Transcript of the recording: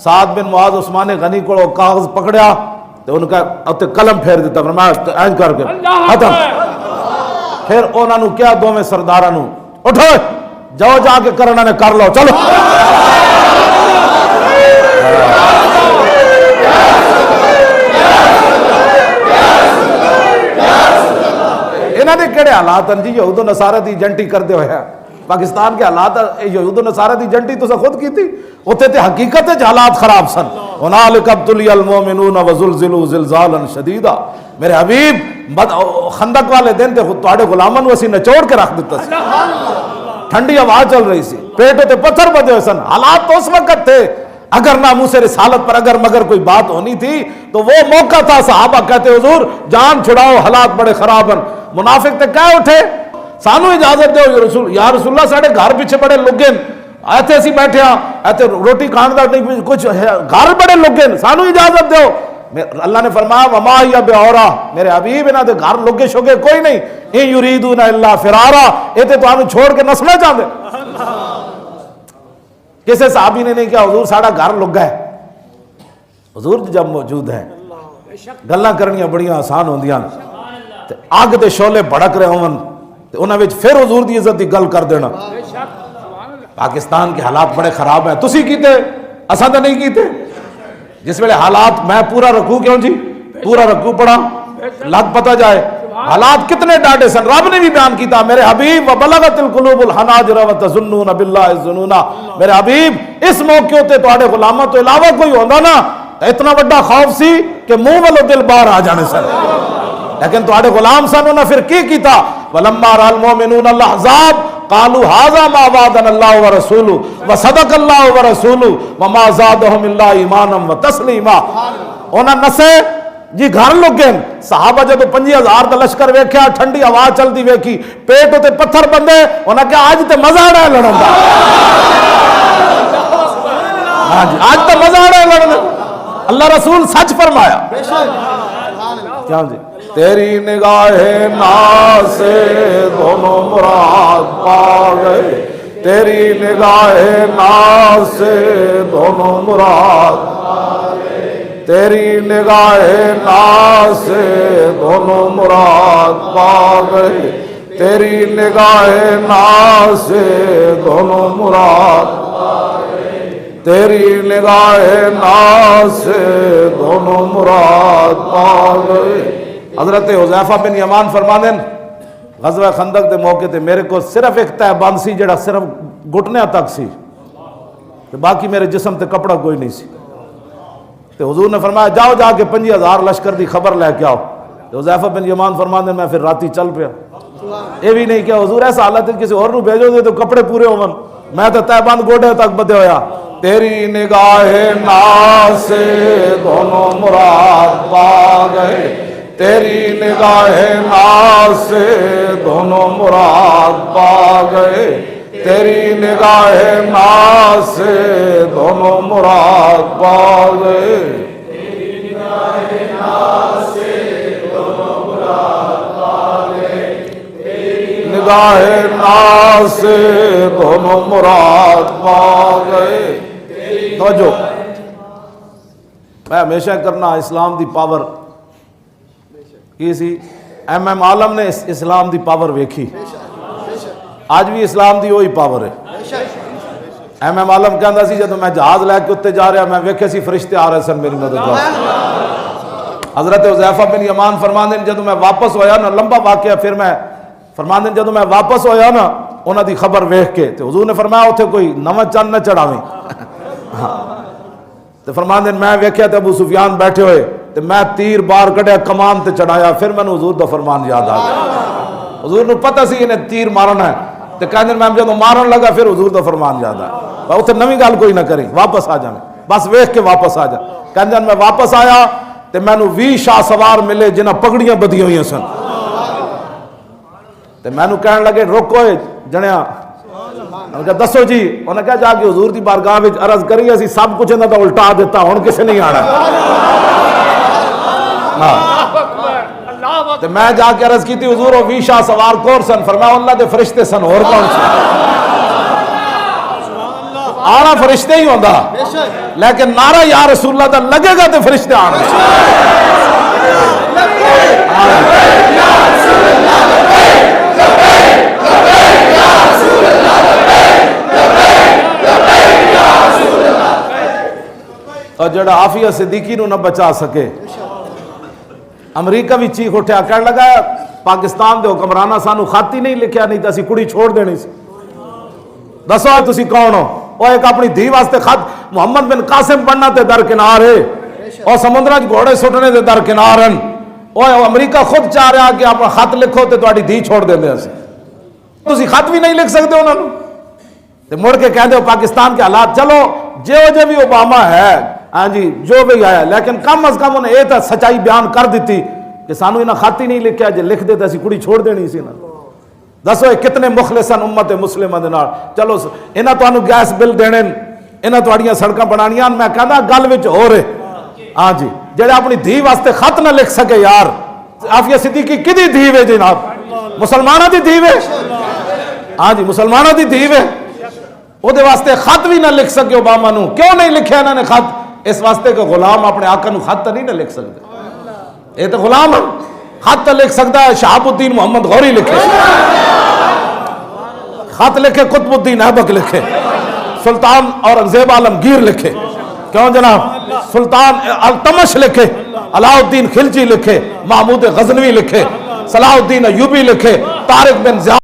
سعد بن معاذ عثمان غنی کو کاغذ پکڑیا تو ان کا اتنے قلم پھیر دیتا فرمایا اینج کر کے ختم. پھر انہوں نے کیا دوویں سرداراں نو اٹھو جاؤ جا کے کرنا نے کر لو چلو. انہوں نے کہڑے حالات ہیں جی یہود و نصارہ دی جنٹی کرتے ہوئے ہیں. پاکستان کے حالات یہود و نصارہ دی جنٹی تو خود کی تھی اتنے تے حقیقت ہے حالات خراب سن. هنالک ابتلی المؤمنون وزلزلوا زلزالا شدیدا. میرے حبیب خندق والے دن تے تواڈے غلاماں نو اسی نچوڑ کے رکھ دیتا سی. ٹھنڈی ہوا چل رہی سی پیٹوں تے پتھر بدے ہوئے سن. حالات تو اس وقت تھے اگر ناموس رسالت پر اگر مگر کوئی بات ہونی تھی تو وہ موقع تھا. صحابہ کہتے حضور جان چھڑاؤ حالات بڑے خراب ہیں. منافق تے کہہ اٹھے سانو اجازت دو یا رسول اللہ ساڑھے گھر پیچھے بڑے لوگ ہیں ایتھے اسی بیٹھے ہاں ایتھے روٹی کھان دا نہیں کچھ گھر بڑے لوگ ہیں سانو اجازت دو. اللہ نے فرمایا وما ہی بعورا میرے حبیب انہاں دے گھر لوگے شوگے کوئی نہیں. ان یریدون الا فرارا یہ تے تانوں چھوڑ کے نسنا چاہتے. کسی صحابی نے نہیں کہا حضور ساڑھا گھر لگا ہے. حضور جب موجود ہیں گلاں کرنیاں بڑیاں آسان ہوندیاں آگ دے شعلے بھڑک رہے ہون تے انہاں وچ پھر حضور دی عزت دی گل کر دینا. پاکستان کے حالات بڑے خراب ہیں تسی کیتے اساں تے نہیں کیتے. جس ویلے حالات میں پورا رکوع کیوں جی پورا رکوع پڑھا لگ پتہ جائے حالات کتنے ڈاڈے سن. رب نے بھی بیان کیتا میرے حبیب وبلغت القلوب الحناجر وتظنون بالله الظنون. میرے حبیب اس موقع تے تواڈے غلاماں تو علاوہ کوئی ہوندا نا تے اتنا بڑا خوف سی کہ منہ والو دل باہر آ جانے سن. لیکن تواڈے غلام سن انہاں پھر کی کیتا ولما را المؤمنون الاحزاب قالوا هذا ما وعدنا الله ورسوله وصدق الله ورسوله وما زادهم الا ایمانا وتسلیما. انہاں نسے جی گھر لگے صحابہ جب 50,000 دا لشکر ویکھیا ٹھنڈی ہوا چلتی ویکھی پیٹ تے پتھر بندے انہاں کہا آج تے مزہ آ رہا ہے لڑن دا. ہاں جی آج تے مزہ آ رہا ہے لڑن دا. اللہ رسول سچ فرمایا. کیا جی تیری نگاہ ناز سے دونوں مراد پا گئے. تیری نگاہ ناز سے دونوں مراد تیری نگاہ ناز سے دونوں مراد پا گئے. تیری نگاہ ناز سے دونوں مراد تیری نگاہ ناز سے دونوں مراد پا گئے. حضرت حذیفہ بن یمان فرماندے غزوہ خندق دے موقع تے میرے کو صرف ایک تہ بند سی جڑا صرف گھٹنیاں تک سی تے باقی میرے جسم تے کپڑا کوئی نہیں سی. تے حضور نے فرمایا جاؤ جا کے 50,000 لشکر دی خبر لے کے آؤ. تے حذیفہ بن یمان فرماندے میں پھر راتی چل پیا. یہ بھی نہیں کہ حضور ایسا حالت ہے کسی اور نو بھیجو دے تو کپڑے پورے ہون میں تو تہ بند گوڑے تک بدے ہویا. تیری نگاہ ناز سے دونوں مراد پا گئے. تیری نگاہ ناز سے دونوں مراد پا گئے. تیری نگاہ ناز سے دونوں مراد پا گئے. تیری نگاہ ناز سے دونوں مراد پا گئے. تیری نگاہ ناز سے دونوں مراد پا گئے. توجہ میں ہمیشہ کرنا اسلام دی پاور کی سی. ایم عالم نے اسلام دی پاور ویکھی. آج بھی اسلام دی وہی پاور ہے. ایم عالم کہندا سی جدوں میں جہاز لے کے اتنے جا رہا میں ویکھے سی فرشتے آ رہے سن میری مدد واسطے. حضرت حذیفہ بن یمان فرماندے جدوں میں واپس ہویا نا لمبا واقعہ پھر میں فرماندے جدوں میں واپس ہویا نا انہاں دی خبر ویکھ کے تے حضور نے فرمایا اوتھے کوئی نواں چند نہ چڑھاویں. تے فرماندے میں ویکھیا تے ابو سفیان بیٹھے ہوئے تے میں تیر بار کڈیا کمان تے چڑھایا پھر میں حضور دا فرمان یاد آ گیا. حضور نو پتہ سی انہیں تیر مارنا ہے تے کہندے میں جدوں مارن لگا پھر حضور دا فرمان یاد آیا. اوتھے نویں گل کوئی نہ کری واپس آ جاویں بس ویکھ کے واپس آ جا. کہندے میں واپس آیا تے مینوں 20 شاہ سوار ملے جنہاں پگڑیاں بدیاں ہوئیاں سن. تے مینوں کہن لگے روکو جنیا انہوں نے کہا دسو جی. انہوں نے کہا جا کے حضور دی بارگاہ وچ عرض کری اسی سب کچھ انہاں دا الٹا دیتا ہن کسے نہیں آنا. تے میں جا کے عرض کی تھی حضور 20 شاہ سوار کور سن. فرمایا اللہ دے فرشتے سن اور کون سن. آنا فرشتے ہی ہوندہ لیکن نعرہ یا رسول اللہ دا لگے گا تو فرشتے آنے اور جڑا عافیہ صدیقی نو نہ بچا سکے امریکہ بھی چیخ اٹھیا کہنے لگا پاکستان دے حکمرانہ سانو خط ہی نہیں لکھیا نہیں تسی کڑی چھوڑ دینی سی دسو تسی کون ہو وہ ایک اپنی دھی واسطے خط محمد بن قاسم پڑھنا تے درکنار ہے اور سمندرہ گھوڑے سٹنے تے درکنار ہیں وہ امریکہ خود چاہ رہا کہ آپ خط لکھو تے تواڈی دھی چھوڑ دیں دے تسی خط بھی نہیں لکھ سکتے انہوں نے تے مڑ کے کہہ دے پاکستان کے حالات چلو جو بھی اوباما ہے ہاں جی جو بھی آیا لیکن کم از کم انہیں یہ سچائی بیان کر دیتی کہ سانو انہیں خط ہی نہیں لکھیا جے لکھ دیتا اسی کڑی چھوڑ دینی سی نا دسو کتنے مخلصن امت مسلمہ دے نال چلو انہاں تانوں گیس بل دینے انہاں تواڈیاں سڑکاں بنانیاں میں کہنا گل وچ ہو رہے ہاں جی جڑا اپنی دھی واسطے خط نہ لکھ سکے یار عافیہ صدیقی کدی دھی وے جناب مسلماناں دی دھی وے ہاں جی مسلماناں دی دھی وے او دے واسطے خط بھی نہ لکھ سکے اوباما نو کیوں نہیں لکھیا انہاں نے خط اس واسطے کہ غلام اپنے آقا نو خط نہیں نہ لکھ سکتے یہ تو غلام ہے خط لکھ سکتا ہے شہاب الدین محمد غوری لکھے خط لکھے قطب الدین ایبک لکھے سلطان اورنگزیب عالمگیر لکھے کیوں جناب سلطان التمش لکھے علاء الدین خلجی لکھے محمود غزنوی لکھے صلاح الدین ایوبی لکھے طارق بن زیاد